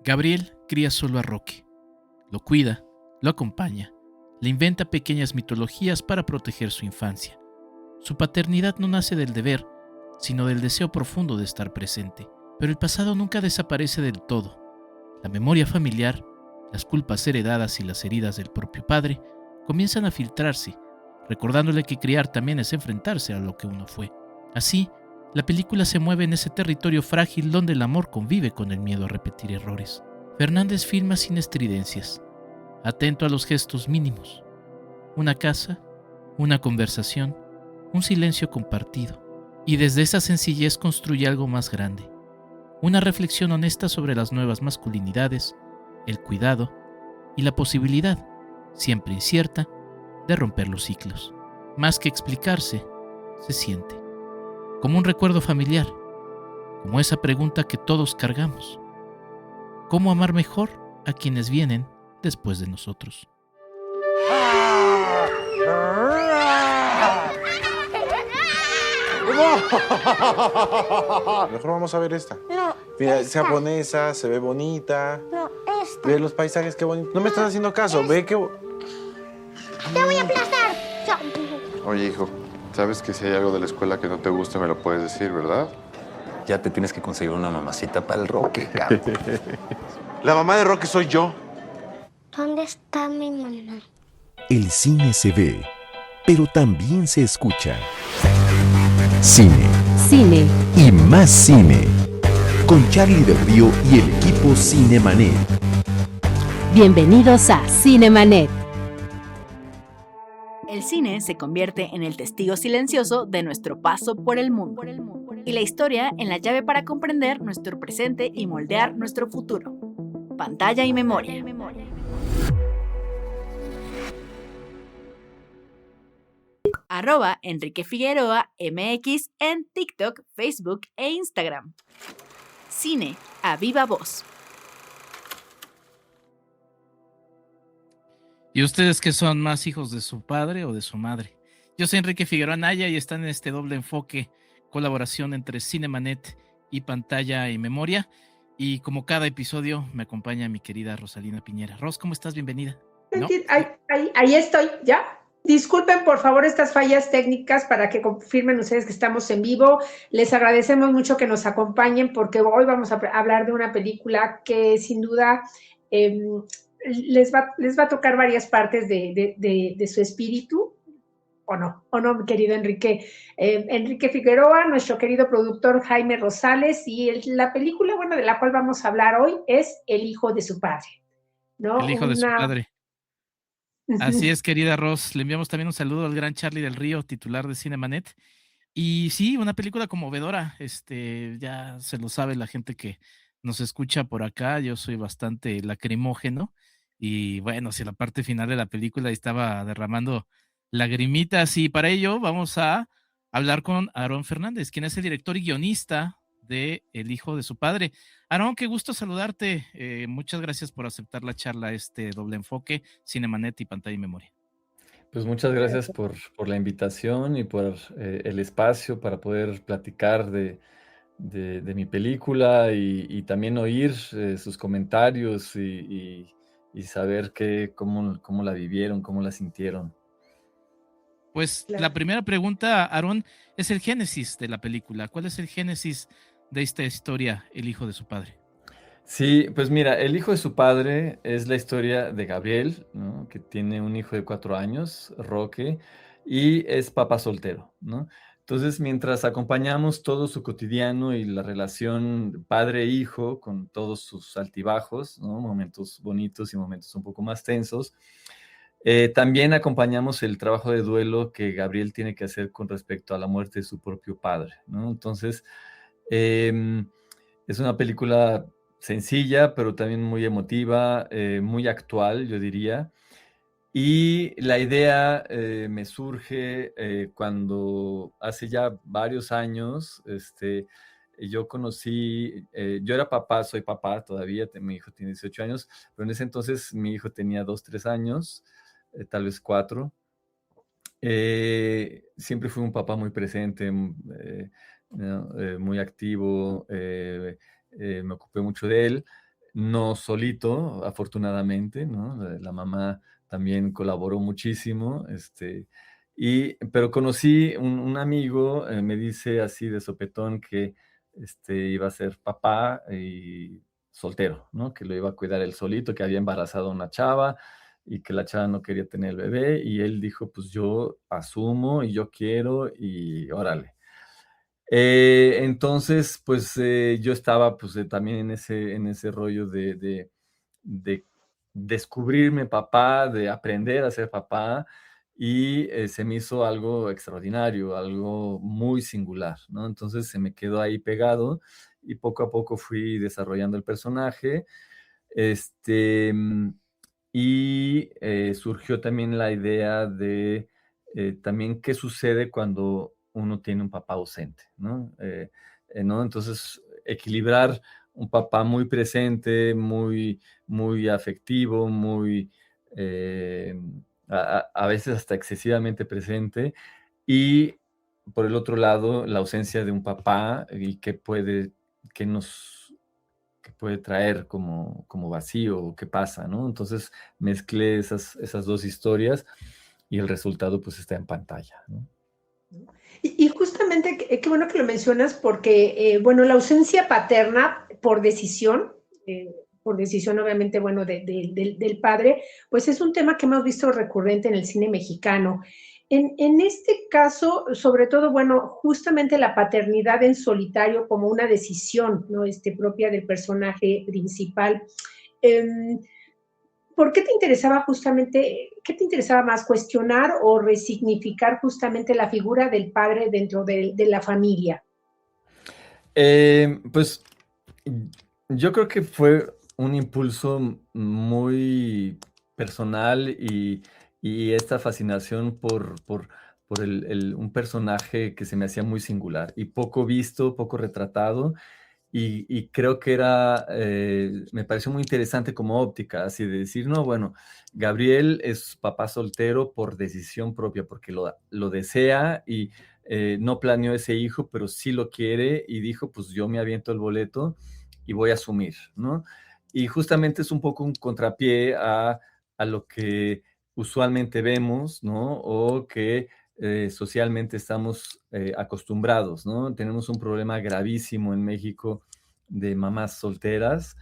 Gabriel cría solo a Roque. Lo cuida, lo acompaña, le inventa pequeñas mitologías para proteger su infancia. Su paternidad no nace del deber, sino del deseo profundo de estar presente. Pero el pasado nunca desaparece del todo. La memoria familiar, las culpas heredadas y las heridas del propio padre comienzan a filtrarse, recordándole que criar también es enfrentarse a lo que uno fue. Así, la película se mueve en ese territorio frágil donde el amor convive con el miedo a repetir errores. Fernández filma sin estridencias, atento a los gestos mínimos. Una casa, una conversación, un silencio compartido. Y desde esa sencillez construye algo más grande. Una reflexión honesta sobre las nuevas masculinidades, el cuidado y la posibilidad, siempre incierta, de romper los ciclos. Más que explicarse, se siente. Como un recuerdo familiar, como esa pregunta que todos cargamos. ¿Cómo amar mejor a quienes vienen después de nosotros? Mejor vamos a ver esta. No, Mira, es esta. japonesa, se ve bonita. No, esta. Ve los paisajes, qué bonito. No me estás haciendo caso, ve que... ¡Te voy a aplastar! Oye, hijo, sabes que si hay algo de la escuela que no te guste, me lo puedes decir, ¿verdad? Ya te tienes que conseguir una mamacita para el Roque, cabrón. La mamá de Roque soy yo. ¿Dónde está mi mamá? El cine se ve, pero también se escucha. Cine Cine, y más cine. Con Charlie del Río y el equipo Cinemanet. bienvenidos a Cinemanet. El cine se convierte en el testigo silencioso de nuestro paso por el mundo, y la historia en la llave para comprender nuestro presente y moldear nuestro futuro. Pantalla y memoria. @Enrique Figueroa MX en TikTok, Facebook e Instagram. Cine a viva voz. ¿Y ustedes qué son, más hijos de su padre o de su madre? Yo soy Enrique Figueroa Anaya y están en este doble enfoque, colaboración entre Cinemanet y Pantalla y Memoria. Y como cada episodio, me acompaña mi querida Rosalina Piñera. Ros, ¿cómo estás? Bienvenida. ¿No? Ahí estoy, ¿ya? Disculpen, por favor, estas fallas técnicas para que confirmen ustedes que estamos en vivo. Les agradecemos mucho que nos acompañen porque hoy vamos a hablar de una película que sin duda les va a tocar varias partes de su espíritu. ¿O no, mi querido Enrique? Enrique Figueroa, nuestro querido productor Jaime Rosales, y la película, bueno, de la cual vamos a hablar hoy es El hijo de su padre, ¿no? El hijo de su padre. Así es, querida Ros. Le enviamos también un saludo al gran Charlie del Río, titular de Cinemanet. Y sí, una película conmovedora. Ya se lo sabe la gente que nos escucha por acá. Yo soy bastante lacrimógeno. Y bueno, si la parte final de la película estaba derramando lagrimitas. Y para ello vamos a hablar con Aarón Fernández, quien es el director y guionista de El hijo de su padre. Aarón, qué gusto saludarte. Muchas gracias por aceptar la charla, doble enfoque, Cinemanet y Pantalla y Memoria. Pues muchas gracias por la invitación y por el espacio para poder platicar de mi película y también oír sus comentarios y saber cómo la vivieron, cómo la sintieron. Pues Claro. la primera pregunta, Aarón, es el génesis de la película. ¿Cuál es el génesis de esta historia, El hijo de su padre? Sí, pues mira, El hijo de su padre es la historia de Gabriel, ¿no? Que tiene un hijo de 4 años, Roque, y es papá soltero, ¿no? Entonces, mientras acompañamos todo su cotidiano y la relación padre-hijo con todos sus altibajos, ¿no? Momentos bonitos y momentos un poco más tensos, también acompañamos el trabajo de duelo que Gabriel tiene que hacer con respecto a la muerte de su propio padre, ¿no? Entonces, es una película sencilla, pero también muy emotiva, muy actual, yo diría. Y la idea me surge cuando hace ya varios años, yo conocí, yo era papá, soy papá todavía, mi hijo tiene 18 años, pero en ese entonces mi hijo tenía 2, 3 años, tal vez 4. Siempre fui un papá muy presente, ¿no? Muy activo, me ocupé mucho de él. no solito, afortunadamente, ¿no? La mamá también colaboró muchísimo, pero conocí un amigo, me dice así de sopetón que iba a ser papá y soltero, ¿no? Que lo iba a cuidar él solito, que había embarazado a una chava y que la chava no quería tener el bebé y él dijo, pues yo asumo y yo quiero y órale. Entonces, pues yo estaba pues también en ese rollo de descubrirme papá, de aprender a ser papá, y se me hizo algo extraordinario, algo muy singular, ¿no? Entonces se me quedó ahí pegado y poco a poco fui desarrollando el personaje. Este, mm, surgió también la idea de también qué sucede cuando uno tiene un papá ausente, ¿no? ¿No? Entonces, equilibrar un papá muy presente, muy afectivo, eh, a veces hasta excesivamente presente, y por el otro lado, la ausencia de un papá y qué nos que puede traer como vacío, o qué pasa, ¿no? Entonces mezclé esas dos historias y el resultado pues está en pantalla, ¿no? Y justamente, qué bueno que lo mencionas porque, bueno, la ausencia paterna por decisión obviamente, bueno, del padre, pues es un tema que hemos visto recurrente en el cine mexicano. En este caso, sobre todo, bueno, justamente la paternidad en solitario como una decisión, ¿no? Propia del personaje principal. Eh, ¿Por qué te interesaba justamente, qué te interesaba más, cuestionar o resignificar justamente la figura del padre dentro de la familia? Pues yo creo que fue un impulso muy personal y esta fascinación por un personaje que se me hacía muy singular y poco visto, poco retratado. Y creo que me pareció muy interesante como óptica, así de decir, no, bueno, Gabriel es papá soltero por decisión propia, porque lo desea y no planeó ese hijo, pero sí lo quiere y dijo, pues yo me aviento el boleto y voy a asumir, ¿no? Y justamente es un poco un contrapié a lo que usualmente vemos, ¿no? O que socialmente estamos acostumbrados, ¿no? Tenemos un problema gravísimo en México de mamás solteras,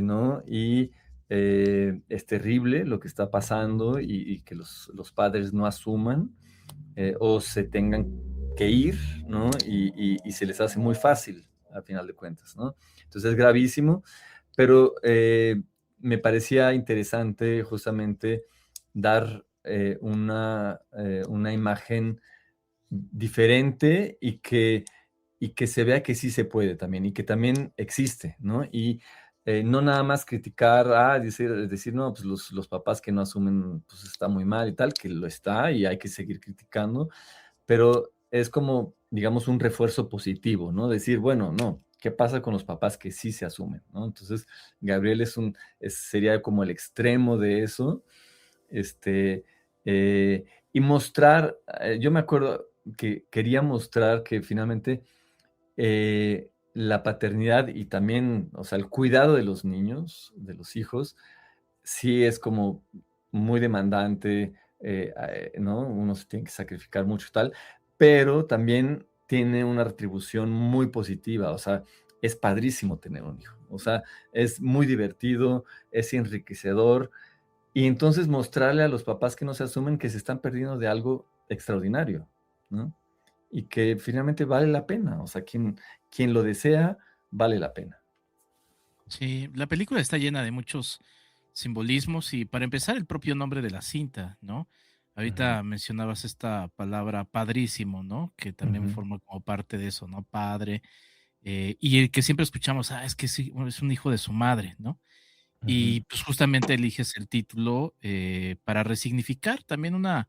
¿no? Y es terrible lo que está pasando y que los padres no asuman o se tengan que ir, ¿no? Y se les hace muy fácil, al final de cuentas, ¿no? Entonces es gravísimo, pero me parecía interesante justamente dar una imagen diferente y que se vea que sí se puede también y que también existe, ¿no? Y no nada más criticar, decir, no, pues los papás que no asumen, pues está muy mal y tal, que lo está y hay que seguir criticando, pero es como, digamos, un refuerzo positivo, ¿no? Decir, bueno, no, ¿qué pasa con los papás que sí se asumen, ¿no? Entonces, Gabriel sería como el extremo de eso, este, eh, y mostrar, yo me acuerdo que quería mostrar que finalmente la paternidad y también, o sea, el cuidado de los niños, de los hijos, sí es como muy demandante, ¿no? Uno se tiene que sacrificar mucho y tal, pero también tiene una retribución muy positiva, o sea, es padrísimo tener un hijo, o sea, es muy divertido, es enriquecedor, y entonces mostrarle a los papás que no se asumen que se están perdiendo de algo extraordinario, ¿no? Y que finalmente vale la pena, o sea, quien lo desea, vale la pena. Sí, la película está llena de muchos simbolismos y para empezar el propio nombre de la cinta, ¿no? Ujú, Ahorita mencionabas esta palabra padrísimo, ¿no? Que también ujú, forma como parte de eso, ¿no? Padre. Y el que siempre escuchamos, es que sí, bueno, es un hijo de su madre, ¿no? ujú, Y pues justamente eliges el título para resignificar también una,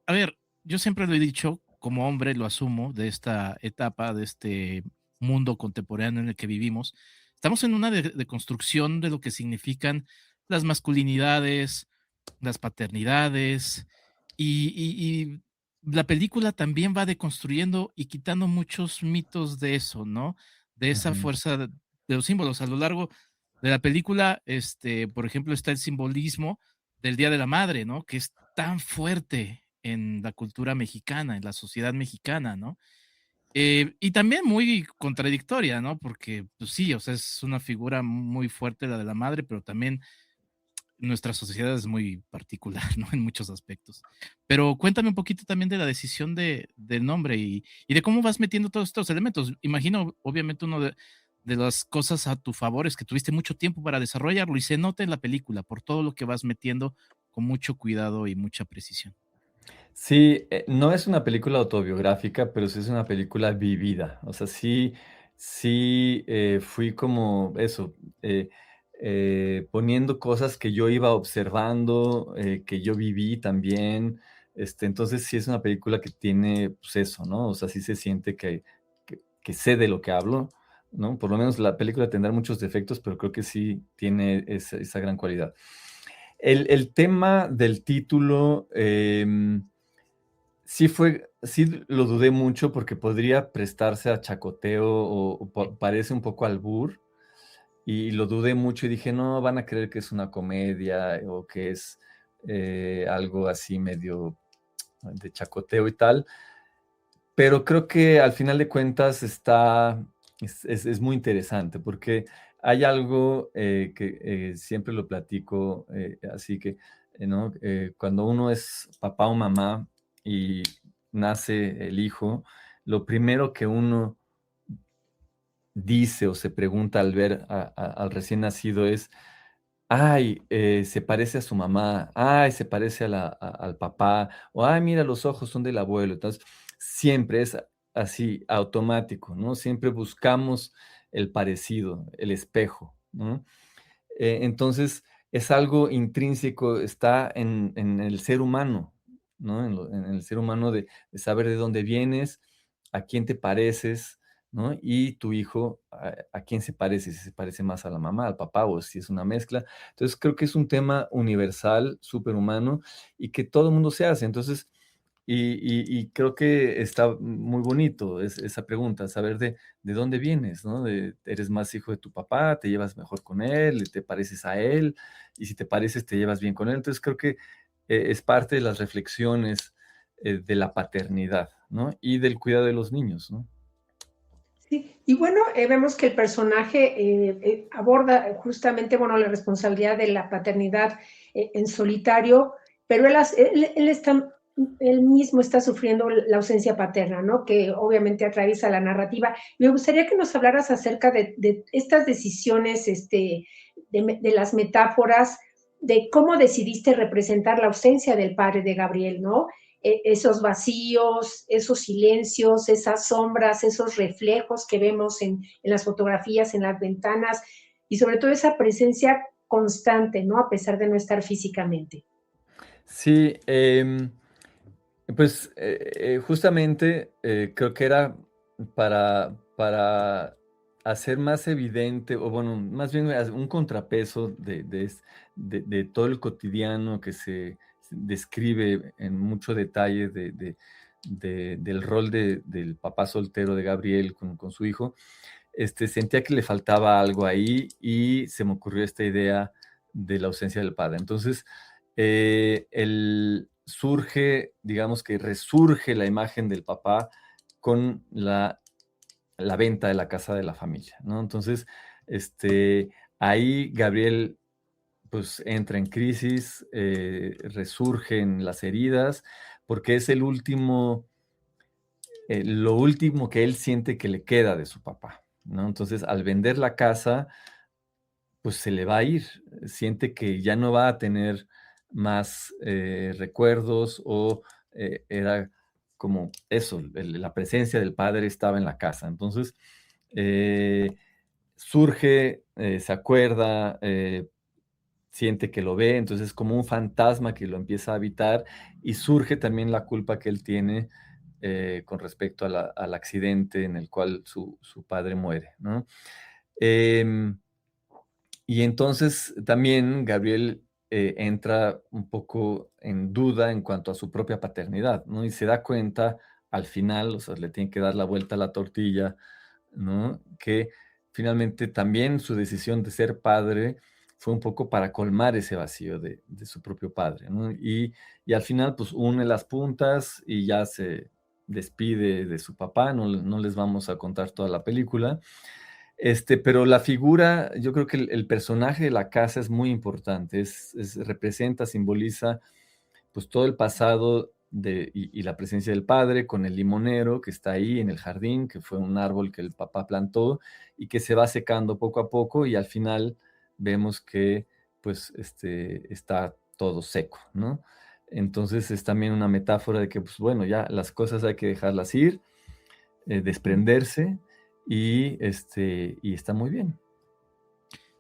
a ver, yo siempre lo he dicho, como hombre lo asumo, de esta etapa, de este mundo contemporáneo en el que vivimos. Estamos en una de construcción de lo que significan las masculinidades, las paternidades, y la película también va deconstruyendo y quitando muchos mitos de eso, ¿no? De esa ujú. fuerza de los símbolos. A lo largo de la película, por ejemplo, está el simbolismo del Día de la Madre, ¿no? Que es tan fuerte en la cultura mexicana, en la sociedad mexicana, ¿no? Y también muy contradictoria, ¿no? Porque, pues sí, o sea, es una figura muy fuerte la de la madre, pero también nuestra sociedad es muy particular, ¿no? En muchos aspectos. Pero cuéntame un poquito también de la decisión del nombre y de cómo vas metiendo todos estos elementos. Imagino, obviamente, uno de las cosas a tu favor es que tuviste mucho tiempo para desarrollarlo y se nota en la película por todo lo que vas metiendo con mucho cuidado y mucha precisión. Sí, no es una película autobiográfica, pero sí es una película vivida. O sea, sí, fui como eso, poniendo cosas que yo iba observando, que yo viví también. Entonces sí es una película que tiene, pues eso, ¿no? O sea, sí se siente que sé de lo que hablo, ¿no? Por lo menos la película tendrá muchos defectos, pero creo que sí tiene esa gran cualidad. El tema del título, sí lo dudé mucho porque podría prestarse a chacoteo o parece un poco albur, y lo dudé mucho y dije: "No, van a creer que es una comedia o que es, algo así medio de chacoteo y tal", pero creo que al final de cuentas es muy interesante, porque hay algo, que, siempre lo platico, así que, ¿no? Cuando uno es papá o mamá y nace el hijo, lo primero que uno dice o se pregunta al ver al recién nacido es: "Ay, se parece a su mamá, ay, se parece al papá", o "Ay, mira, los ojos son del abuelo". Entonces, siempre es así, automático, ¿no? Siempre buscamos el parecido, el espejo, ¿no? Entonces, es algo intrínseco, está en el ser humano, ¿no? En el ser humano de saber de dónde vienes, a quién te pareces, ¿no? Y tu hijo, a quién se parece, si se parece más a la mamá, al papá, o si es una mezcla. Entonces, creo que es un tema universal, superhumano, y que todo el mundo se hace. Entonces, y creo que está muy bonito esa pregunta, saber de dónde vienes, ¿no? ¿Eres más hijo de tu papá, te llevas mejor con él, te pareces a él? Y si te pareces, te llevas bien con él. Entonces, creo que es parte de las reflexiones de la paternidad, ¿no? Y del cuidado de los niños, ¿no? Sí, y bueno, vemos que el personaje aborda justamente, bueno, la responsabilidad de la paternidad en solitario, pero él mismo está sufriendo la ausencia paterna, ¿no? Que obviamente atraviesa la narrativa. Me gustaría que nos hablaras acerca de estas decisiones, de las metáforas, de cómo decidiste representar la ausencia del padre de Gabriel, ¿no? Esos vacíos, esos silencios, esas sombras, esos reflejos que vemos en las fotografías, en las ventanas, y sobre todo esa presencia constante, ¿no? A pesar de no estar físicamente. Sí, pues, justamente, creo que era para hacer más evidente, o bueno, más bien un contrapeso de todo el cotidiano que se describe en mucho detalle del rol del papá soltero de Gabriel con su hijo. Sentía que le faltaba algo ahí y se me ocurrió esta idea de la ausencia del padre. Entonces, surge, digamos que resurge la imagen del papá con la venta de la casa de la familia, ¿no? Entonces, ahí Gabriel pues entra en crisis, resurgen las heridas, porque es lo último que él siente que le queda de su papá, ¿no? Entonces, al vender la casa, pues se le va a ir, siente que ya no va a tener más recuerdos o era como eso, la presencia del padre estaba en la casa. Entonces, eh, surge, se acuerda, siente que lo ve, entonces es como un fantasma que lo empieza a habitar y surge también la culpa que él tiene con respecto al accidente en el cual su padre muere, ¿no? Em, y entonces también Gabriel entra un poco en duda en cuanto a su propia paternidad, ¿no? Y se da cuenta al final, o sea, le tiene que dar la vuelta a la tortilla, ¿no? Que finalmente también su decisión de ser padre fue un poco para colmar ese vacío de su propio padre, ¿no? Y al final, pues une las puntas y ya se despide de su papá, no les vamos a contar toda la película. Pero la figura, yo creo que el personaje de la casa es muy importante, representa, simboliza pues todo el pasado y la presencia del padre con el limonero que está ahí en el jardín, que fue un árbol que el papá plantó y que se va secando poco a poco y al final vemos que pues está todo seco, ¿no? Entonces es también una metáfora de que pues bueno, ya las cosas hay que dejarlas ir, desprenderse y está muy bien.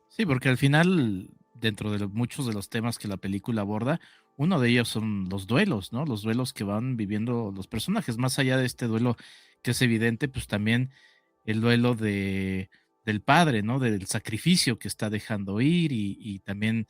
Sí, porque al final, dentro de muchos de los temas que la película aborda, uno de ellos son los duelos, ¿no? Los duelos que van viviendo los personajes. Más allá de este duelo que es evidente, pues también el duelo del padre, ¿no? Del sacrificio que está dejando ir y también,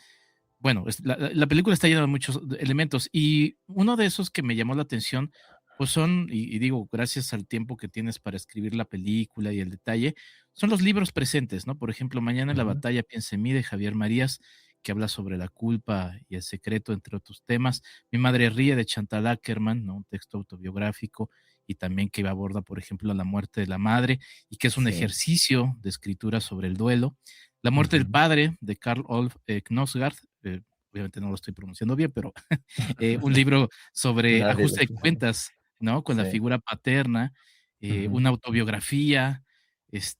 bueno, la película está llena de muchos elementos y uno de esos que me llamó la atención, pues son, y digo, gracias al tiempo que tienes para escribir la película y el detalle, son los libros presentes, ¿no? Por ejemplo, Mañana en la Ujú. batalla piensa en mí de Javier Marías, que habla sobre la culpa y el secreto, entre otros temas. Mi madre ríe de Chantal Akerman, ¿no? Un texto autobiográfico y también que aborda, por ejemplo, la muerte de la madre y que es un Sí. ejercicio de escritura sobre el duelo. La muerte del Ujú. padre de Karl Olof Knausgaard, obviamente no lo estoy pronunciando bien, pero un libro sobre Nadie lo ajuste de sabe. cuentas, ¿no? Con la Sí. figura paterna, Ujú, una autobiografía,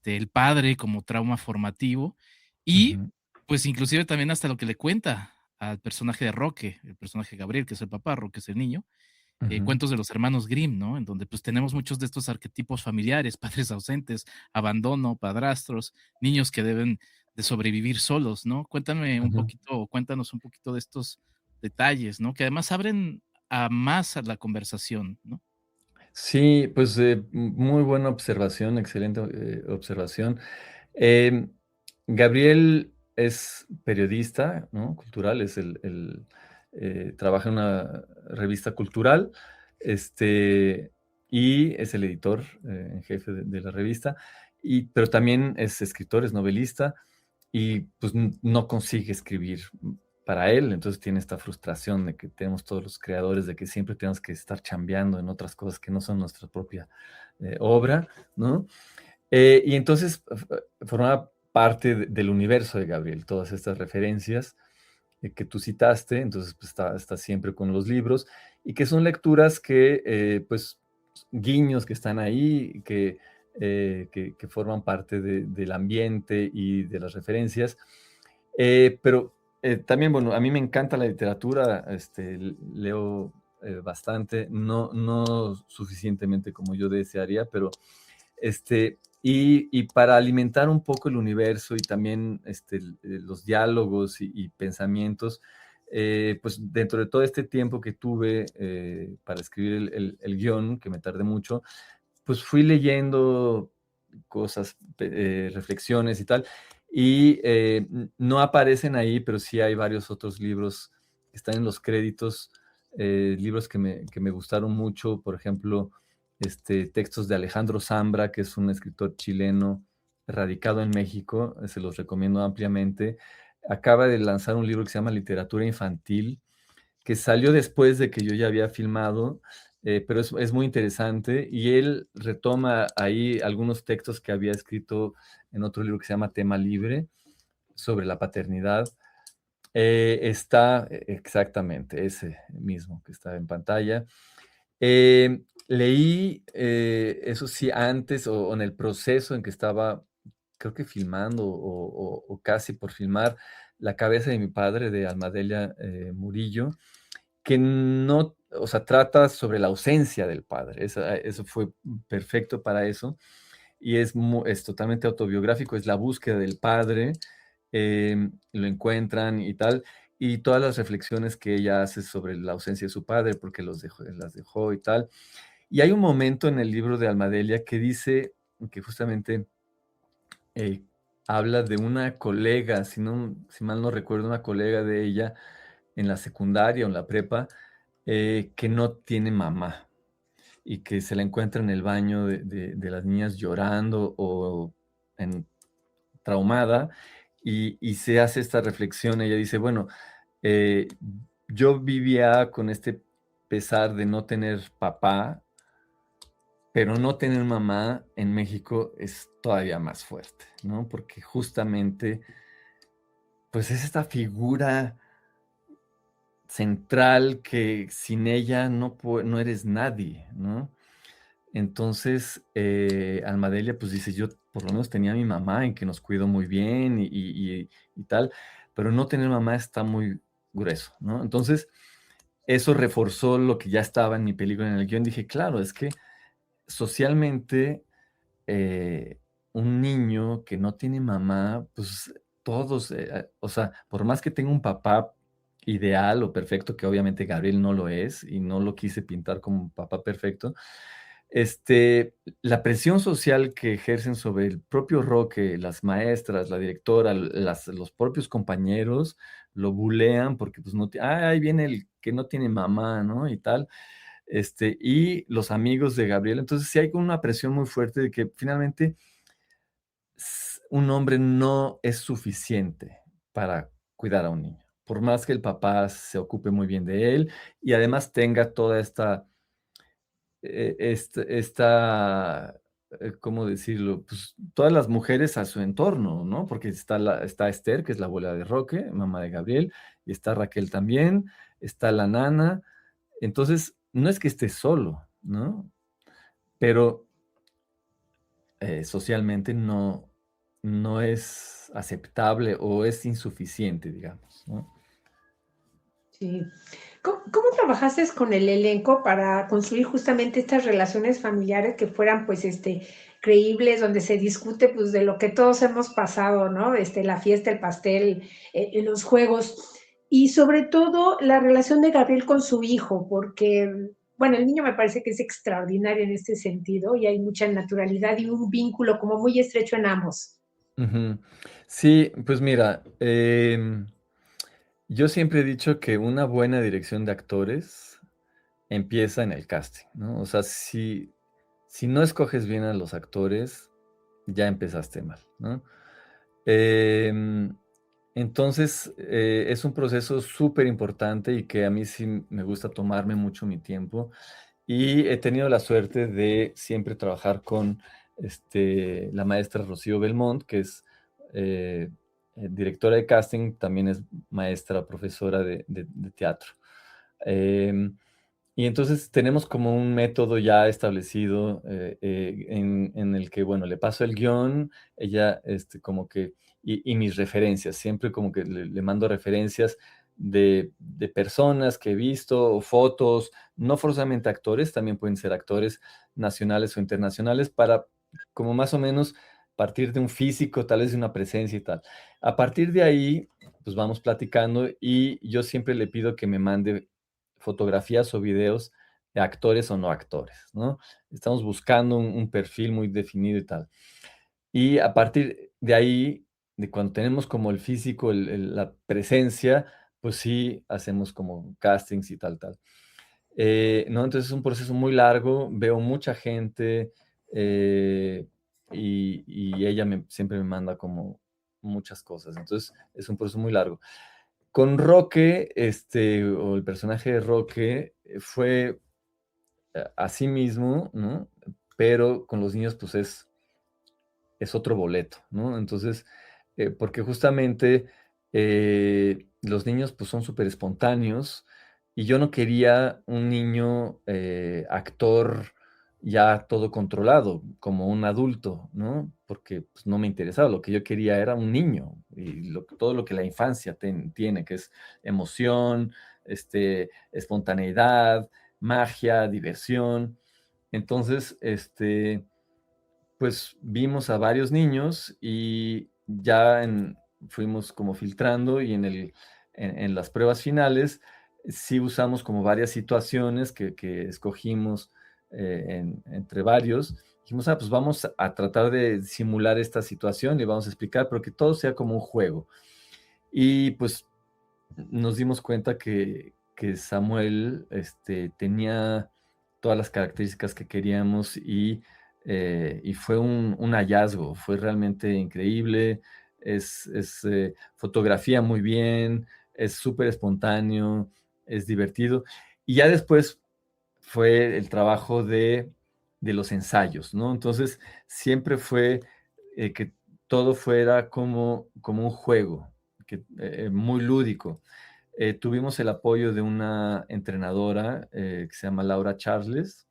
el padre como trauma formativo y ujú, pues inclusive también hasta lo que le cuenta al personaje de Roque, el personaje Gabriel, que es el papá, Roque es el niño, ujú, cuentos de los hermanos Grimm, ¿no? En donde pues tenemos muchos de estos arquetipos familiares, padres ausentes, abandono, padrastros, niños que deben de sobrevivir solos, ¿no? Cuéntame un ujú. poquito, cuéntanos un poquito de estos detalles, ¿no? Que además abren a más a la conversación, ¿no? Sí, pues, muy buena observación, excelente, observación. Em, Gabriel es periodista, ¿no? Cultural, trabaja en una revista cultural, este, y es el editor, en jefe de la revista, pero también es escritor, es novelista, y, pues, no consigue escribir para él, entonces tiene esta frustración de que tenemos todos los creadores, de que siempre tenemos que estar chambeando en otras cosas que no son nuestra propia, obra, ¿no? Y entonces formaba parte del universo de Gabriel, todas estas referencias que tú citaste, entonces pues, está siempre con los libros y que son lecturas que, pues, guiños que están ahí, que forman parte del ambiente y de las referencias. Pero también, bueno, a mí me encanta la literatura, leo bastante, no suficientemente como yo desearía, pero y para alimentar un poco el universo y también los diálogos y pensamientos, pues dentro de todo este tiempo que tuve para escribir el guión, que me tardé mucho, pues fui leyendo cosas, reflexiones y tal, y no aparecen ahí, pero sí hay varios otros libros que están en los créditos, libros que me gustaron mucho, por ejemplo, textos de Alejandro Zambra, que es un escritor chileno radicado en México, se los recomiendo ampliamente. Acaba de lanzar un libro que se llama Literatura Infantil, que salió después de que yo ya había filmado, pero es muy interesante y él retoma ahí algunos textos que había escrito en otro libro que se llama Tema Libre, sobre la paternidad. Está exactamente ese mismo que está en pantalla. Leí, eso sí, antes o en el proceso en que estaba, creo que filmando o casi por filmar, La cabeza de mi padre, de Almadelia Murillo, que no, o sea, trata sobre la ausencia del padre. Eso fue perfecto para eso. Y es totalmente autobiográfico, es la búsqueda del padre, lo encuentran y tal, y todas las reflexiones que ella hace sobre la ausencia de su padre, porque las dejó y tal. Y hay un momento en el libro de Almadelia que dice que justamente eh, habla de una colega, si mal no recuerdo, una colega de ella en la secundaria o en la prepa, que no tiene mamá y que se la encuentra en el baño de las niñas llorando o en traumada y se hace esta reflexión. Ella dice, bueno, eh, yo vivía con este pesar de no tener papá, pero no tener mamá en México es todavía más fuerte, ¿no? Porque justamente, pues es esta figura central que sin ella no eres nadie, ¿no? Entonces, Almadelia, pues dice, yo por lo menos tenía a mi mamá en que nos cuidó muy bien y tal, pero no tener mamá está muy grueso, ¿no? Entonces, eso reforzó lo que ya estaba en mi película, en el guión. Dije, claro, es que socialmente, un niño que no tiene mamá, pues todos, o sea, por más que tenga un papá ideal o perfecto, que obviamente Gabriel no lo es y no lo quise pintar como un papá perfecto, la presión social que ejercen sobre el propio Roque, las maestras, la directora, los propios compañeros, lo bulean porque pues no, ahí viene el que no tiene mamá, ¿no? Y tal. Y los amigos de Gabriel. Entonces sí hay una presión muy fuerte de que finalmente un hombre no es suficiente para cuidar a un niño. Por más que el papá se ocupe muy bien de él y además tenga toda ¿cómo decirlo? Pues todas las mujeres a su entorno, ¿no? Porque está Esther, que es la abuela de Roque, mamá de Gabriel, y está Raquel también, está la nana. Entonces, no es que esté solo, ¿no? Pero socialmente no es aceptable o es insuficiente, digamos, ¿no? Sí. ¿Cómo trabajaste con el elenco para construir justamente estas relaciones familiares que fueran, pues, creíbles, donde se discute, pues, de lo que todos hemos pasado, ¿no? La fiesta, el pastel, los juegos, y sobre todo la relación de Gabriel con su hijo, porque, bueno, el niño me parece que es extraordinario en este sentido y hay mucha naturalidad y un vínculo como muy estrecho en ambos. Ujú. Sí, pues mira, yo siempre he dicho que una buena dirección de actores empieza en el casting, ¿no? O sea, si no escoges bien a los actores, ya empezaste mal, ¿no? Em, entonces, es un proceso súper importante y que a mí sí me gusta tomarme mucho mi tiempo. Y he tenido la suerte de siempre trabajar con la maestra Rocío Belmont, que es directora de casting, también es maestra, profesora de teatro. Em, y entonces tenemos como un método ya establecido en el que, bueno, le paso el guión, ella como que, y mis referencias, siempre como que le mando referencias de personas que he visto, o fotos, no forzosamente actores, también pueden ser actores nacionales o internacionales, para como más o menos partir de un físico, tal vez de una presencia y tal. A partir de ahí, pues vamos platicando y yo siempre le pido que me mande fotografías o videos de actores o no actores, ¿no? Estamos buscando un perfil muy definido y tal. Y a partir de ahí, de cuando tenemos como el físico, la presencia, pues sí hacemos como castings y tal, tal. ¿No? Entonces es un proceso muy largo, veo mucha gente y ella siempre me manda como muchas cosas. Entonces es un proceso muy largo. Con Roque, o el personaje de Roque, fue así mismo, ¿no? Pero con los niños, pues es otro boleto, ¿no? Entonces, porque justamente los niños, pues son súper espontáneos y yo no quería un niño actor ya todo controlado, como un adulto, ¿no? Porque pues, no me interesaba, lo que yo quería era un niño y todo lo que la infancia tiene, que es emoción, espontaneidad, magia, diversión. Entonces, pues vimos a varios niños y ya fuimos como filtrando y en las pruebas finales sí usamos como varias situaciones que escogimos entre varios. Dijimos, pues vamos a tratar de simular esta situación y vamos a explicar, pero que todo sea como un juego. Y pues nos dimos cuenta que Samuel tenía todas las características que queríamos y y fue un hallazgo, fue realmente increíble, es fotografía muy bien, es súper espontáneo, es divertido. Y ya después fue el trabajo de los ensayos, ¿no? Entonces, siempre fue que todo fuera como un juego, muy lúdico. Tuvimos el apoyo de una entrenadora que se llama Laura Charles,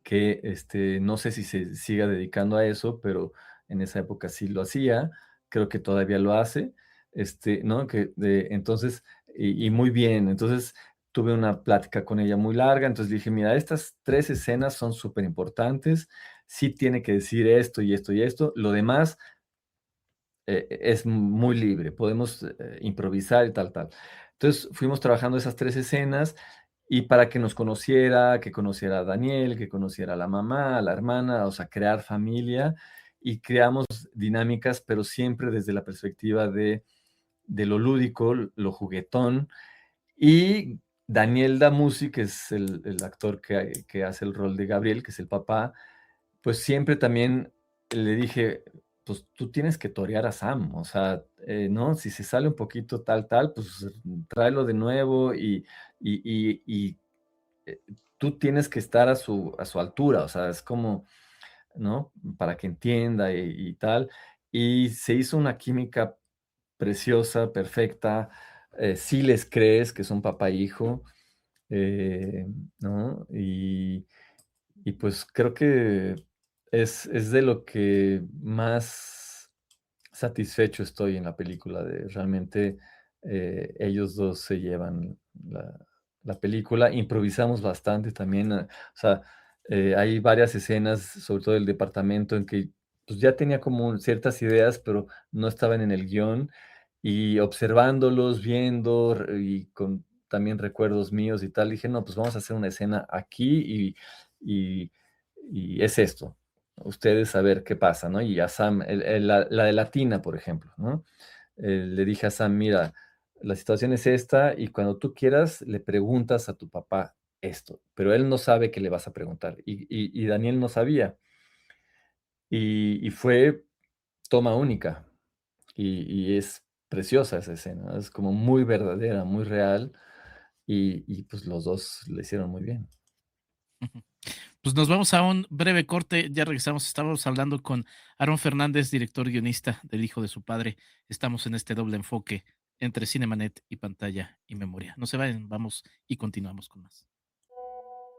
que no sé si se siga dedicando a eso, pero en esa época sí lo hacía, creo que todavía lo hace, ¿no? Entonces, y muy bien, entonces tuve una plática con ella muy larga, entonces dije, mira, estas 3 escenas son súper importantes, sí tiene que decir esto y esto y esto, lo demás es muy libre, podemos improvisar y tal, tal. Entonces fuimos trabajando esas 3 escenas y para que nos conociera, que conociera a Daniel, que conociera a la mamá, a la hermana, o sea, crear familia y creamos dinámicas, pero siempre desde la perspectiva de lo lúdico, lo juguetón. Y Daniel Damusi, que es el actor que hace el rol de Gabriel, que es el papá, pues siempre también le dije, pues tú tienes que torear a Sam, o sea, ¿no? Si se sale un poquito tal, pues tráelo de nuevo y tú tienes que estar a su altura, o sea, es como, ¿no? Para que entienda y tal. Y se hizo una química preciosa, perfecta. Sí les crees que son papá e hijo, ¿no? Y pues creo que es de lo que más satisfecho estoy en la película, de realmente ellos dos se llevan la película. Improvisamos bastante también, o sea, hay varias escenas, sobre todo del departamento, en que pues ya tenía como ciertas ideas, pero no estaban en el guión, y observándolos, viendo y con también recuerdos míos y tal, dije, no, pues vamos a hacer una escena aquí y es esto. Ustedes a ver qué pasa, ¿no? Y a Sam, la de Latina, por ejemplo, ¿no? Le dije a Sam, mira, la situación es esta y cuando tú quieras le preguntas a tu papá esto, pero él no sabe qué le vas a preguntar y Daniel no sabía. Y fue toma única y es preciosa esa escena, es como muy verdadera, muy real y pues los dos le hicieron muy bien. Pues nos vamos a un breve corte, ya regresamos, estamos hablando con Aaron Fernández, director guionista del Hijo de su Padre. Estamos en este doble enfoque entre Cinemanet y Pantalla y Memoria. No se vayan, vamos y continuamos con más.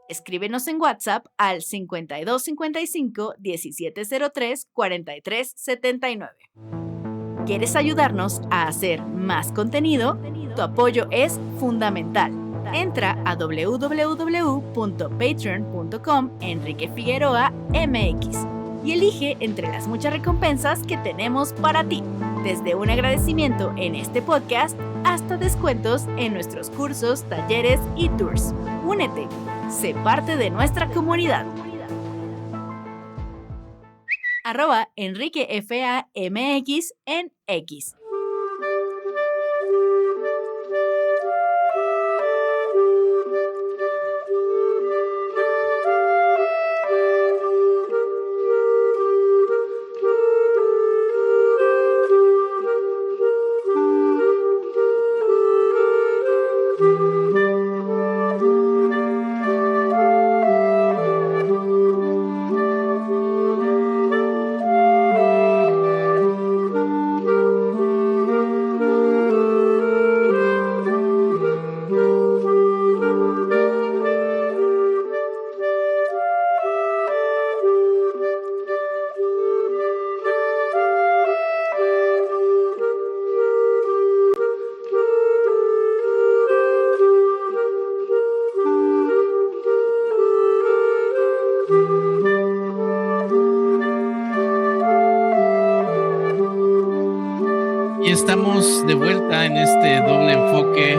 Escríbenos en WhatsApp al 5255 1703 4379. ¿Quieres ayudarnos a hacer más contenido? Tu apoyo es fundamental. Entra a www.patreon.com Enrique Figueroa MX y elige entre las muchas recompensas que tenemos para ti, desde un agradecimiento en este podcast hasta descuentos en nuestros cursos, talleres y tours. Únete, sé parte de nuestra comunidad. @EnriqueFAMX en X. Y estamos de vuelta en este doble enfoque,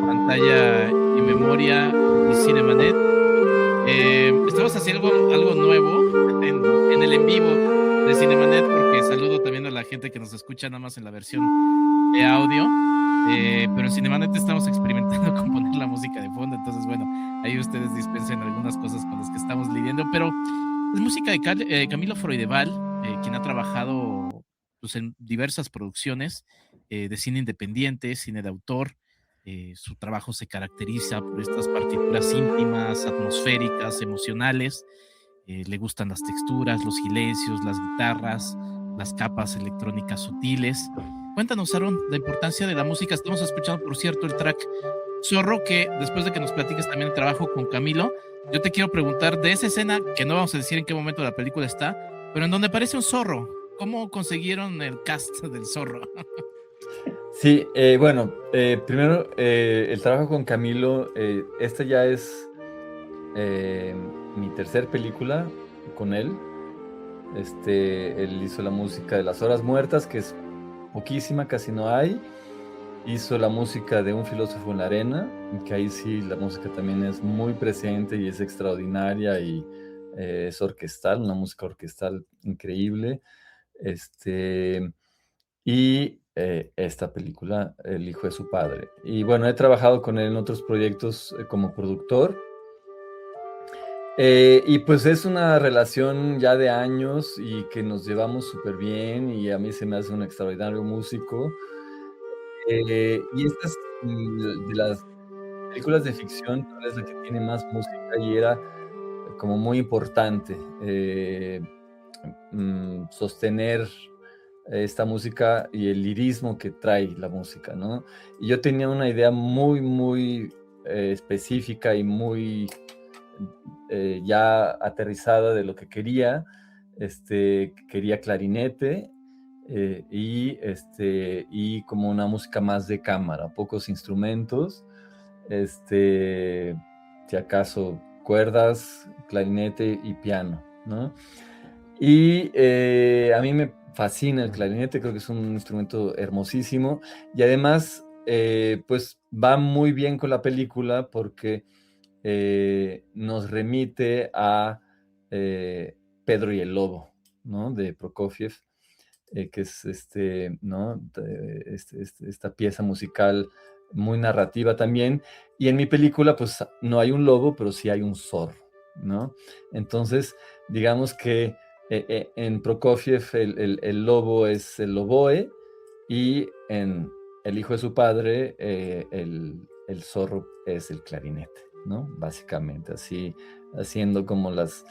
Pantalla y Memoria y Cinemanet. Estamos haciendo algo nuevo en el en vivo de Cinemanet, porque saludo también a la gente que nos escucha nada más en la versión de audio, pero en Cinemanet estamos experimentando con poner la música de fondo, entonces bueno, ahí ustedes dispensen algunas cosas con las que estamos lidiando, pero Es música de Camilo Freudeval, quien ha trabajado pues, en diversas producciones de cine independiente, cine de autor. Su trabajo se caracteriza por estas partituras íntimas, atmosféricas, emocionales. Le gustan las texturas, los silencios, las guitarras, las capas electrónicas sutiles. Cuéntanos, Aaron, la importancia de la música. Estamos escuchando, por cierto, el track Zorro, que después de que nos platiques también el trabajo con Camilo, yo te quiero preguntar de esa escena, que no vamos a decir en qué momento de la película está, pero en donde aparece un zorro. ¿Cómo consiguieron el cast del zorro? Sí, bueno, primero el trabajo con Camilo, esta ya es mi tercer película con él. Él hizo la música de Las Horas Muertas, que es poquísima, casi no hay. Hizo la música de Un filósofo en la arena, que ahí sí la música también es muy presente y es extraordinaria y es orquestal, una música orquestal increíble. Y esta película, El hijo de su padre. Y bueno, he trabajado con él en otros proyectos como productor. Y pues es una relación ya de años y que nos llevamos súper bien y a mí se me hace un extraordinario músico. Y esta es de las películas de ficción, tal vez la que tiene más música y era como muy importante sostener esta música y el lirismo que trae la música, ¿no? Y yo tenía una idea muy, muy específica y muy ya aterrizada de lo que quería. Quería clarinete y como una música más de cámara, pocos instrumentos, si acaso cuerdas, clarinete y piano, ¿no? Y a mí me fascina el clarinete, creo que es un instrumento hermosísimo y además pues va muy bien con la película porque nos remite a Pedro y el Lobo, ¿no? De Prokofiev, que es ¿no? Esta pieza musical muy narrativa también. Y en mi película, pues no hay un lobo, pero sí hay un zorro, ¿no? Entonces, digamos que en Prokofiev el lobo es el oboe y en El hijo de su padre el zorro es el clarinete, ¿no? Básicamente, así haciendo como las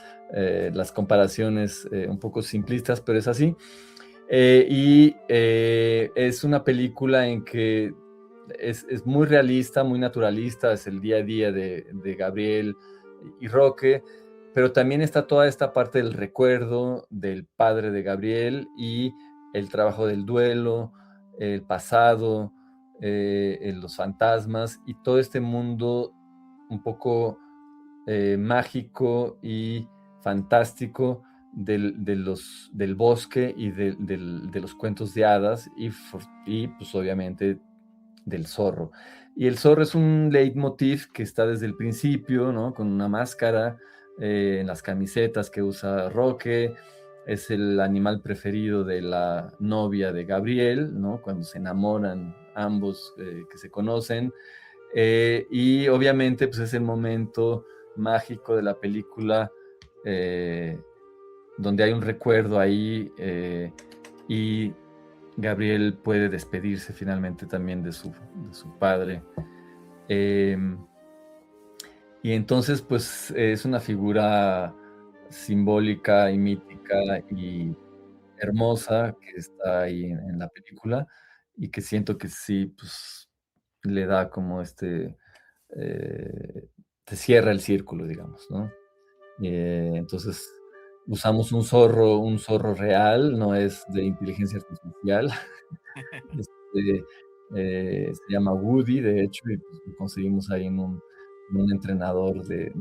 comparaciones un poco simplistas, pero es así. Es una película en que es muy realista, muy naturalista, es el día a día de Gabriel y Roque, pero también está toda esta parte del recuerdo del padre de Gabriel y el trabajo del duelo, el pasado, los fantasmas y todo este mundo un poco mágico y fantástico del bosque y de los cuentos de hadas y pues obviamente del zorro. Y el zorro es un leitmotiv que está desde el principio, ¿no? Con una máscara en las camisetas que usa Roque. Es el animal preferido de la novia de Gabriel, ¿no? Cuando se enamoran ambos que se conocen. Y obviamente pues es el momento mágico de la película donde hay un recuerdo ahí y Gabriel puede despedirse finalmente también de su padre. Y entonces pues es una figura simbólica y mítica y hermosa que está ahí en la película y que siento que sí pues le da como te cierra el círculo, digamos, ¿no? Entonces usamos un zorro real, no es de inteligencia artificial. Se llama Woody, de hecho, y pues lo conseguimos ahí en un entrenador de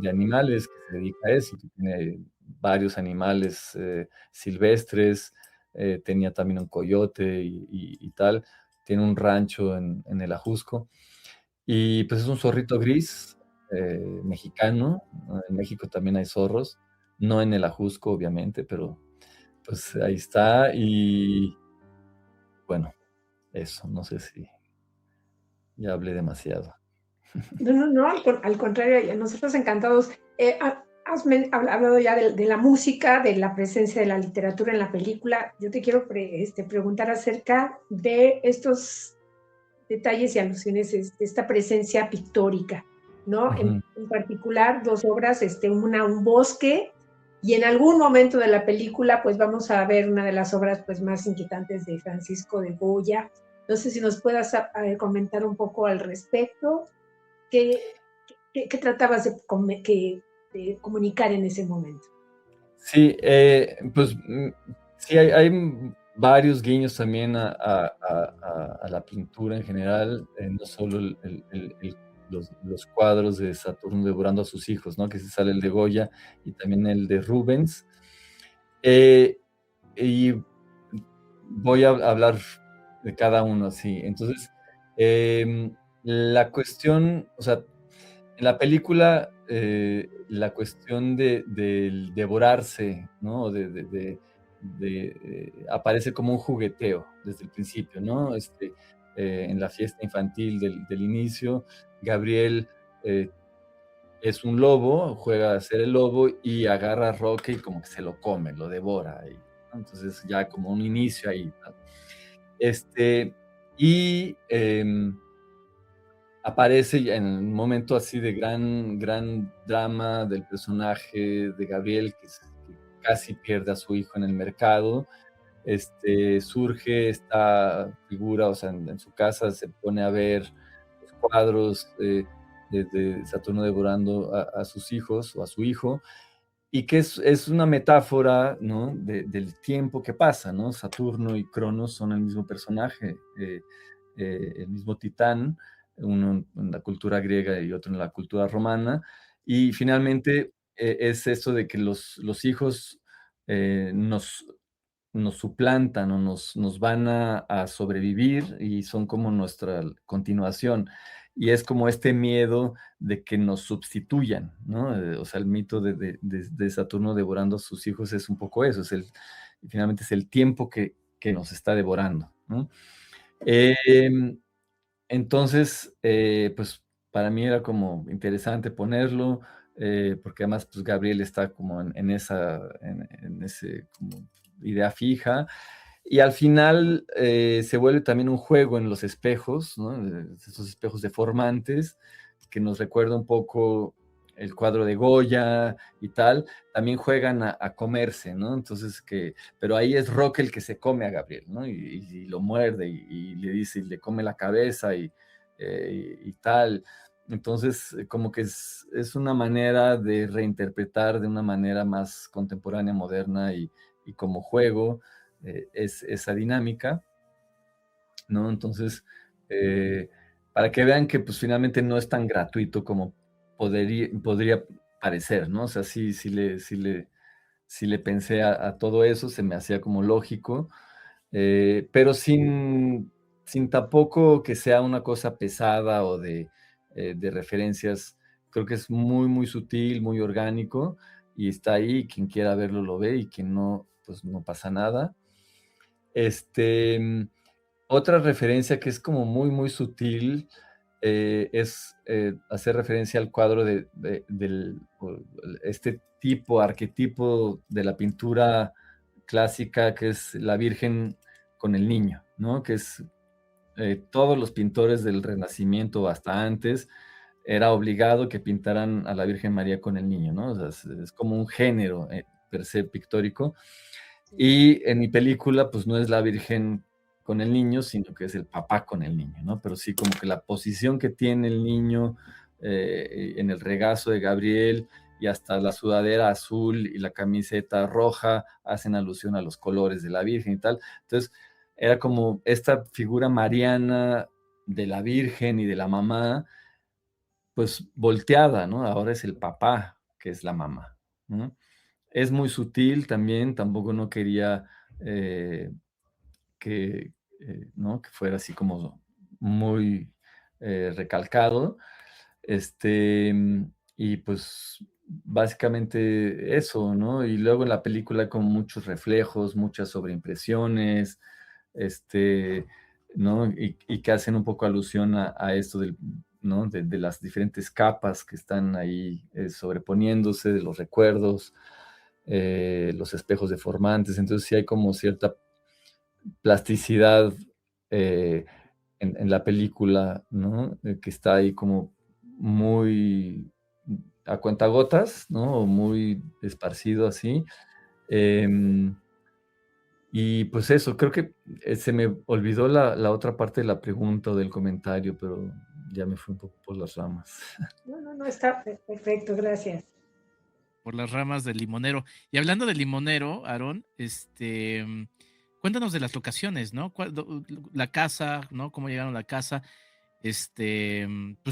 animales que se dedica a eso, que tiene varios animales silvestres, tenía también un coyote y tal, tiene un rancho en el Ajusco, y pues es un zorrito gris mexicano, ¿no? En México también hay zorros, no en el Ajusco, obviamente, pero pues ahí está, y bueno, eso, no sé si ya hablé demasiado. No, al contrario, nosotros encantados. hablado ya de la música, de la presencia de la literatura en la película. Yo te quiero preguntar acerca de estos detalles y alusiones, esta presencia pictórica, ¿no? Ujú. En particular, dos obras, una, un bosque, y en algún momento de la película, pues vamos a ver una de las obras pues, más inquietantes de Francisco de Goya. No sé si nos puedas comentar un poco al respecto. ¿Qué tratabas de comunicar en ese momento? Sí, pues sí, hay varios guiños también a la pintura en general, no solo los cuadros de Saturno devorando a sus hijos, ¿no? Que se sale el de Goya y también el de Rubens. Y voy a hablar de cada uno así. Entonces, la cuestión, o sea, en la película, la cuestión del devorarse, ¿no? Aparece como un jugueteo desde el principio, ¿no? En la fiesta infantil del inicio, Gabriel es un lobo, juega a ser el lobo y agarra a Roque y como que se lo come, lo devora. ¿No? Entonces ya como un inicio ahí, ¿no? Y aparece ya en un momento así de gran drama del personaje de Gabriel, que casi pierde a su hijo en el mercado. Surge esta figura, o sea, en su casa se pone a ver los cuadros de Saturno devorando a sus hijos o a su hijo, y que es una metáfora, ¿no? Del tiempo que pasa, ¿no? Saturno y Cronos son el mismo personaje, el mismo titán, uno en la cultura griega y otro en la cultura romana, y finalmente es esto de que los hijos nos suplantan o nos van a sobrevivir y son como nuestra continuación. Y es como este miedo de que nos sustituyan, ¿no? O sea, el mito de Saturno devorando a sus hijos es un poco eso, finalmente es el tiempo que nos está devorando, ¿no? Entonces, pues para mí era como interesante ponerlo, porque además pues Gabriel está como en ese como idea fija, y al final se vuelve también un juego en los espejos, ¿no? Esos espejos deformantes, que nos recuerda un poco el cuadro de Goya y tal, también juegan a comerse, ¿no? Entonces pero ahí es Roque el que se come a Gabriel, ¿no? Y lo muerde y le dice, y le come la cabeza y tal. Entonces, como que es una manera de reinterpretar de una manera más contemporánea, moderna y como juego es esa dinámica, ¿no? Entonces, para que vean que pues finalmente no es tan gratuito como podría parecer, ¿no? O sea, sí le pensé a todo eso, se me hacía como lógico, pero sin tampoco que sea una cosa pesada o de referencias. Creo que es muy, muy sutil, muy orgánico, y está ahí, quien quiera verlo lo ve, y quien no, pues no pasa nada. Otra referencia que es como muy, muy sutil es hacer referencia al cuadro este arquetipo de la pintura clásica, que es la Virgen con el niño, ¿no? Que es todos los pintores del Renacimiento hasta antes, era obligado que pintaran a la Virgen María con el niño, ¿no? O sea, es como un género per se pictórico. Y en mi película, pues no es la Virgen con el niño, sino que es el papá con el niño, ¿no? Pero sí, como que la posición que tiene el niño en el regazo de Gabriel, y hasta la sudadera azul y la camiseta roja hacen alusión a los colores de la Virgen y tal. Entonces, era como esta figura mariana de la Virgen y de la mamá, pues volteada, ¿no? Ahora es el papá que es la mamá, ¿no? Es muy sutil también, tampoco no quería que, ¿no? Que fuera así como muy recalcado. Y pues básicamente eso, ¿no? Y luego en la película hay como muchos reflejos, muchas sobreimpresiones, ¿no? Y que hacen un poco alusión a esto ¿no? De las diferentes capas que están ahí sobreponiéndose, de los recuerdos, los espejos deformantes. Entonces sí hay como cierta plasticidad en la película, ¿no? Que está ahí como muy a cuentagotas, ¿no? O muy esparcido así. Y pues eso, creo que se me olvidó la otra parte de la pregunta o del comentario, pero ya me fui un poco por las ramas. No, está perfecto, gracias. Por las ramas del limonero. Y hablando del limonero, Aarón, cuéntanos de las locaciones, ¿no? La casa, ¿no? ¿Cómo llegaron a la casa? Pues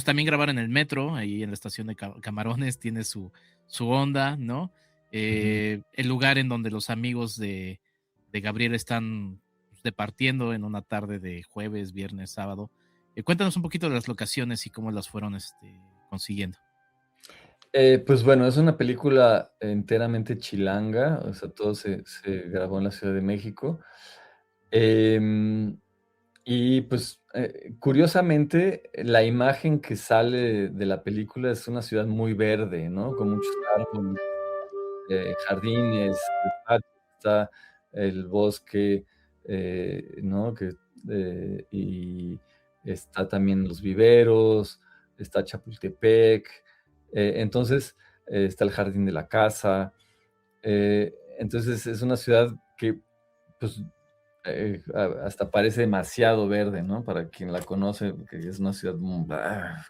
también grabar en el metro, ahí en la estación de Camarones, tiene su onda, ¿no? El lugar en donde los amigos de Gabriel están departiendo en una tarde de jueves, viernes, sábado. Cuéntanos un poquito de las locaciones y cómo las fueron consiguiendo. Pues bueno, es una película enteramente chilanga, o sea, todo se grabó en la Ciudad de México. Y pues curiosamente, la imagen que sale de la película es una ciudad muy verde, ¿no? Con muchos árboles, jardines, está el bosque, ¿no? Y está también los viveros, está Chapultepec, entonces está el jardín de la casa. Entonces es una ciudad que pues hasta parece demasiado verde, ¿no? Para quien la conoce, que es una ciudad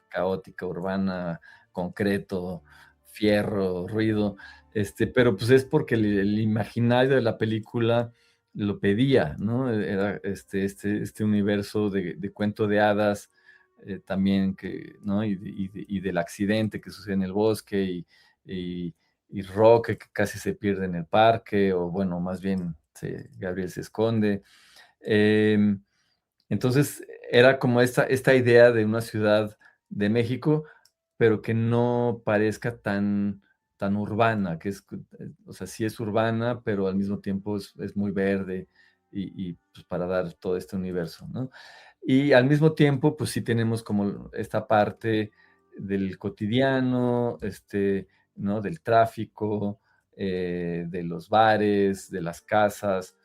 caótica, urbana, concreto, fierro, ruido, pero pues es porque el imaginario de la película lo pedía, ¿no? Era este universo de cuento de hadas, también ¿no? Y del accidente que sucede en el bosque y Roque que casi se pierde en el parque, o bueno, más bien Gabriel se esconde. Entonces era como esta idea de una ciudad de México, pero que no parezca tan urbana, o sea, sí es urbana, pero al mismo tiempo es muy verde y pues para dar todo este universo, ¿no? Y al mismo tiempo, pues sí tenemos como esta parte del cotidiano, ¿no? Del tráfico, de los bares, de las casas,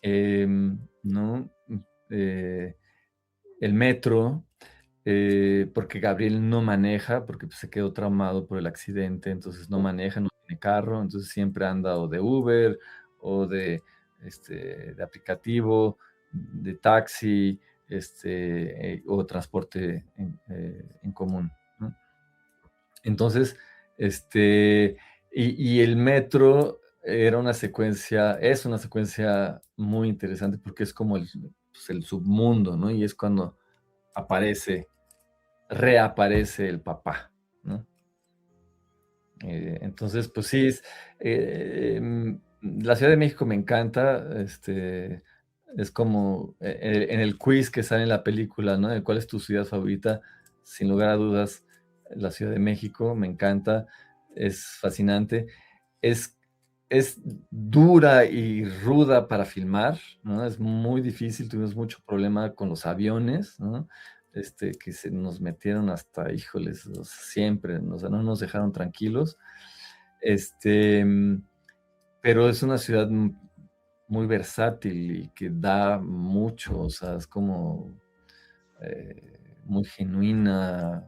¿no? El metro, porque Gabriel no maneja, porque pues, se quedó traumado por el accidente, entonces no maneja, no tiene carro, entonces siempre anda o de Uber o de aplicativo, de taxi, o transporte en común, ¿no? Entonces, y el metro es una secuencia muy interesante porque es como el submundo, ¿no? Y es cuando reaparece el papá, ¿no? Entonces, pues sí, la Ciudad de México me encanta, es como en el quiz que sale en la película, ¿no? ¿Cuál es tu ciudad favorita? Sin lugar a dudas, la Ciudad de México, me encanta, es fascinante, es dura y ruda para filmar, ¿no? Es muy difícil, tuvimos mucho problema con los aviones, ¿no? Que se nos metieron hasta, híjoles, siempre, o sea, no nos dejaron tranquilos. Pero es una ciudad muy versátil y que da mucho, o sea, es como muy genuina,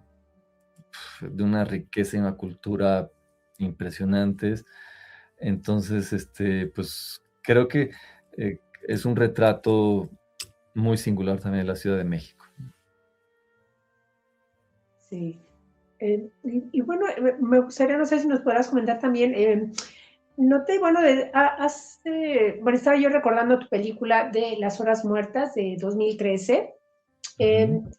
de una riqueza y una cultura impresionantes. Entonces, pues creo que es un retrato muy singular también de la Ciudad de México. Sí. Y bueno, me gustaría, no sé si nos podrás comentar también, noté, bueno, bueno, estaba yo recordando tu película de Las Horas Muertas de 2013,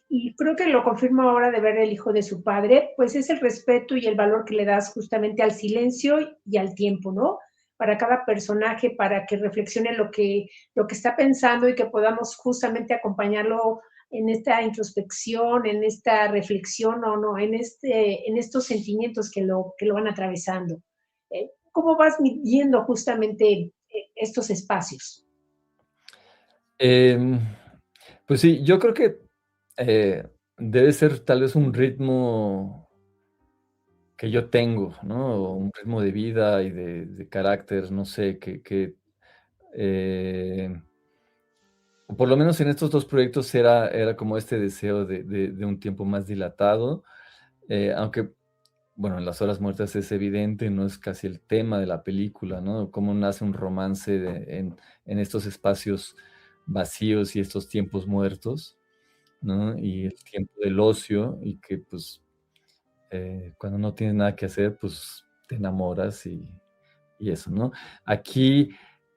y creo que lo confirmo ahora de ver El hijo de su padre, pues es el respeto y el valor que le das justamente al silencio y al tiempo, ¿no? Para cada personaje, para que reflexione lo que está pensando y que podamos justamente acompañarlo en esta introspección, en esta reflexión, o no, en estos sentimientos que lo van atravesando. ¿Cómo vas midiendo justamente estos espacios? Pues sí, yo creo que debe ser tal vez un ritmo que yo tengo, ¿no? Un ritmo de vida y de carácter, no sé, eh, o por lo menos en estos 2 proyectos era como este deseo de un tiempo más dilatado, aunque, bueno, en Las horas muertas es evidente, no es casi el tema de la película, ¿no? Cómo nace un romance en estos espacios vacíos y estos tiempos muertos, ¿no? Y el tiempo del ocio y que, pues, cuando no tienes nada que hacer, pues, te enamoras y eso, ¿no? Aquí,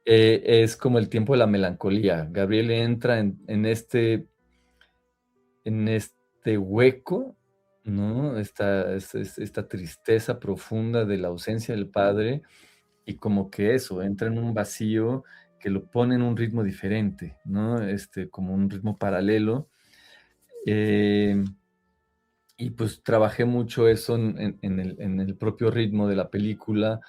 es como el tiempo de la melancolía. Gabriel entra en este hueco, ¿no? Esta tristeza profunda de la ausencia del padre, y como que eso, entra en un vacío que lo pone en un ritmo diferente, ¿no? Como un ritmo paralelo. Em, y pues trabajé mucho eso en el propio ritmo de la película.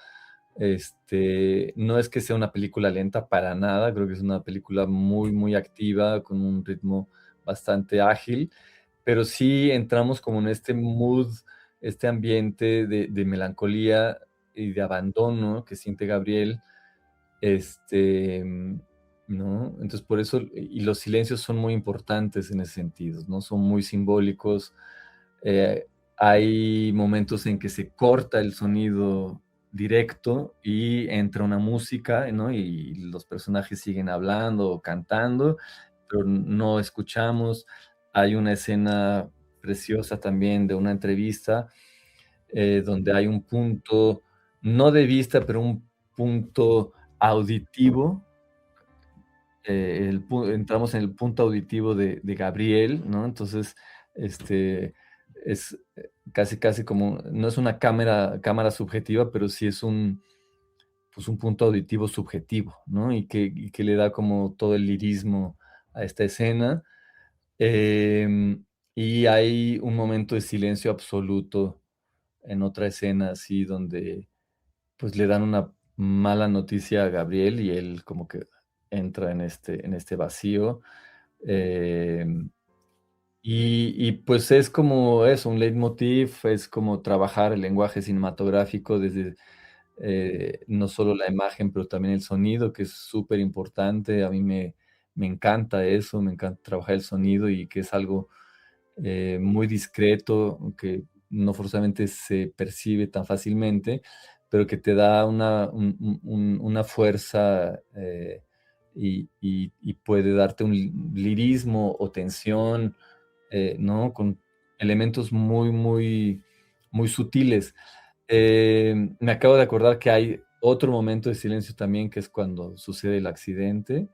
No es que sea una película lenta para nada, creo que es una película muy, muy activa, con un ritmo bastante ágil, pero sí entramos como en este mood, este ambiente de melancolía y de abandono que siente Gabriel, este, ¿no? Entonces por eso, y los silencios son muy importantes en ese sentido, ¿no? Son muy simbólicos. eh, Hay momentos en que se corta el sonido directo y entra una música, ¿no? Y los personajes siguen hablando o cantando, pero no escuchamos. Hay una escena preciosa también de una entrevista, donde hay un punto, no de vista, pero un punto auditivo. Entramos en el punto auditivo de Gabriel, ¿no? Entonces, es casi, casi como, no es una cámara subjetiva, pero sí es pues un punto auditivo subjetivo, ¿no? Y que le da como todo el lirismo a esta escena. Y hay un momento de silencio absoluto en otra escena, así, donde pues le dan una mala noticia a Gabriel y él como que entra en este vacío. em, pues es como eso, un leitmotiv, es como trabajar el lenguaje cinematográfico desde, no solo la imagen, pero también el sonido, que es súper importante. A mí me encanta eso, me encanta trabajar el sonido y que es algo muy discreto, que no forzosamente se percibe tan fácilmente, pero que te da una fuerza, y puede darte un lirismo o tensión, ¿no? Con elementos muy, muy, muy sutiles. Me acabo de acordar que hay otro momento de silencio también, que es cuando sucede el accidente.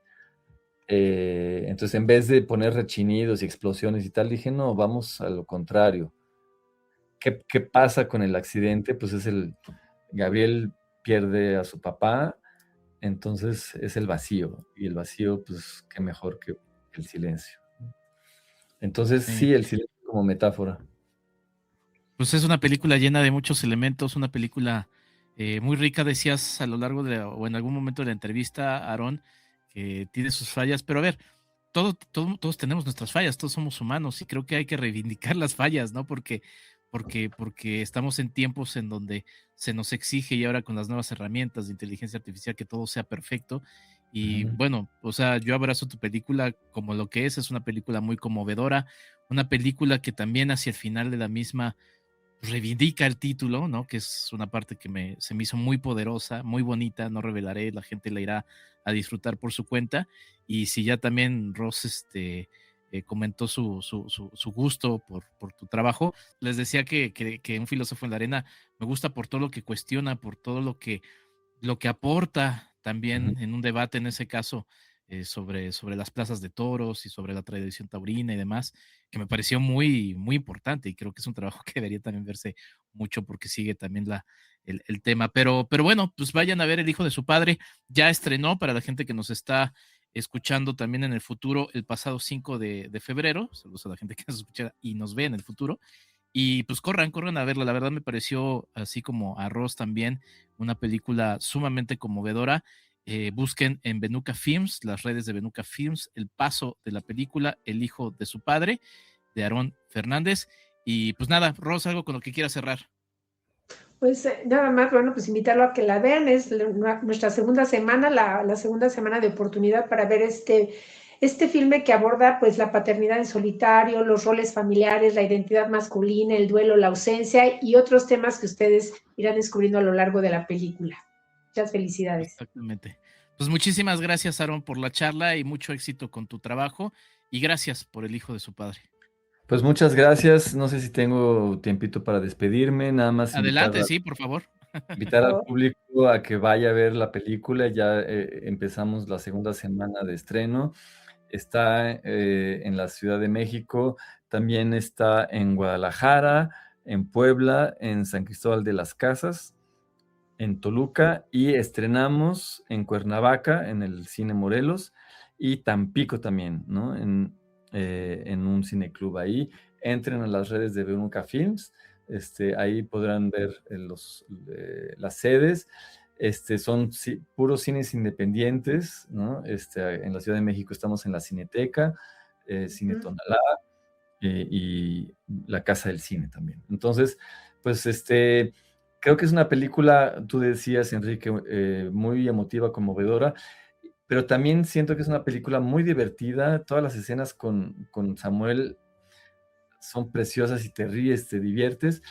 Entonces, en vez de poner rechinidos y explosiones y tal, dije, no, vamos a lo contrario. ¿Qué pasa con el accidente? Pues Gabriel pierde a su papá, entonces es el vacío, y el vacío, pues, qué mejor que el silencio. Entonces, Sí. sí, el silencio como metáfora. Pues es una película llena de muchos elementos, una película muy rica, decías a lo largo o en algún momento de la entrevista, Aarón, que tiene sus fallas, pero a ver, todos tenemos nuestras fallas, todos somos humanos y creo que hay que reivindicar las fallas, ¿no? Porque estamos en tiempos en donde se nos exige y ahora con las nuevas herramientas de inteligencia artificial que todo sea perfecto. Y Ujú. bueno, o sea, yo abrazo tu película como lo que es una película muy conmovedora, una película que también hacia el final de la misma reivindica el título, ¿no? Que es una parte que se me hizo muy poderosa, muy bonita, no revelaré, la gente la irá a disfrutar por su cuenta. Y si ya también Ross comentó su gusto por tu trabajo, les decía que Un filósofo en la arena me gusta por todo lo que cuestiona, por todo lo que aporta Ujú. también en un debate, en ese caso, sobre las plazas de toros y sobre la tradición taurina y demás, que me pareció muy, muy importante y creo que es un trabajo que debería también verse mucho porque sigue también el tema. Pero bueno, pues vayan a ver El hijo de su padre. Ya estrenó para la gente que nos está escuchando también en el futuro el pasado 5 de febrero. Saludos a la gente que nos escucha y nos ve en el futuro. Y pues corran a verla. La verdad me pareció, así como a Ross también, una película sumamente conmovedora. Busquen en Benuca Films, las redes de Benuca Films, el paso de la película El hijo de su padre. de Aarón Fernández. Y pues nada, Ros, algo con lo que quieras cerrar. Pues nada más, bueno, pues invitarlo a que la vean. Es nuestra segunda semana, la segunda semana de oportunidad para ver este filme que aborda pues la paternidad en solitario, los roles familiares, la identidad masculina, el duelo, la ausencia y otros temas que ustedes irán descubriendo a lo largo de la película. Muchas felicidades. Exactamente. Pues muchísimas gracias, Aarón, por la charla y mucho éxito con tu trabajo. Y gracias por El hijo de su padre. Pues muchas gracias. No sé si tengo tiempito para despedirme, nada más Adelante, sí, por favor. invitar al público a que vaya a ver la película. Ya empezamos la segunda semana de estreno. Está en la Ciudad de México, también está en Guadalajara, en Puebla, en San Cristóbal de las Casas, en Toluca, y estrenamos en Cuernavaca, en el Cine Morelos, y Tampico también, ¿no? En un cineclub ahí. Entren a las redes de Veruca Films, ahí podrán ver las sedes. Son puros cines independientes, ¿no? En la Ciudad de México estamos en la Cineteca, Cine Tonalá, y la Casa del Cine también. Entonces, pues creo que es una película, tú decías, Enrique, muy emotiva, conmovedora, pero también siento que es una película muy divertida. Todas las escenas con Samuel son preciosas y te ríes, te diviertes.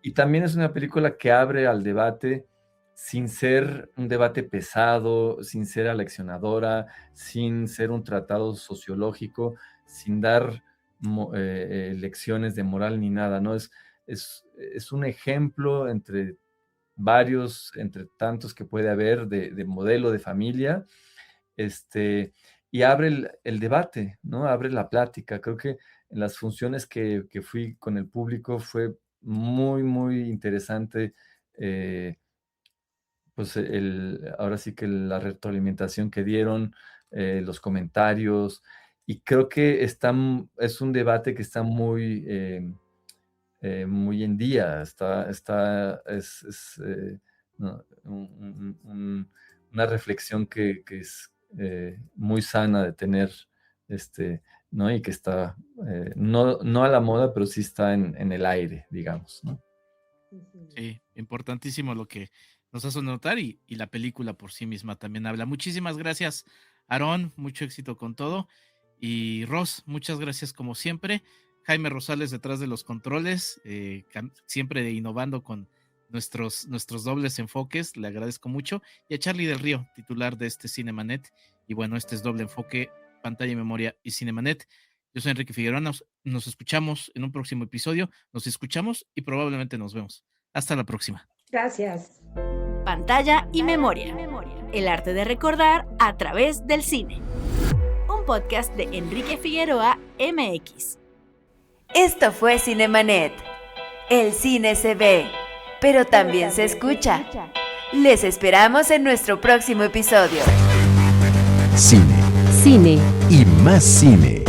Y también es una película que abre al debate sin ser un debate pesado, sin ser aleccionadora, sin ser un tratado sociológico, sin dar lecciones de moral ni nada, ¿no? Es un ejemplo entre varios, entre tantos que puede haber de modelo de familia, y abre el debate, ¿no? Abre la plática. Creo que en las funciones que fui con el público fue muy, muy interesante, pues ahora sí que la retroalimentación que dieron, los comentarios, y creo que es un debate que está muy en día, ¿no? Una reflexión que es muy sana de tener, ¿no? Y que está, no a la moda, pero sí está en el aire, digamos, ¿no? Sí, importantísimo lo que nos hace notar, y la película por sí misma también habla. Muchísimas gracias, Aarón, mucho éxito con todo. Y Ros, muchas gracias como siempre. Jaime Rosales detrás de los controles, siempre innovando con nuestros dobles enfoques, le agradezco mucho. Y a Charlie del Río, titular de Cinemanet. Y bueno, este es Doble Enfoque, Pantalla y Memoria y Cinemanet. Yo soy Enrique Figueroa, nos escuchamos en un próximo episodio, nos escuchamos y probablemente nos vemos. Hasta la próxima. Gracias. Pantalla y Memoria, el arte de recordar a través del cine. Un podcast de Enrique Figueroa, MX. Esto fue Cinemanet. El cine se ve, pero también se escucha. Les esperamos en nuestro próximo episodio. Cine. Cine. Y más cine.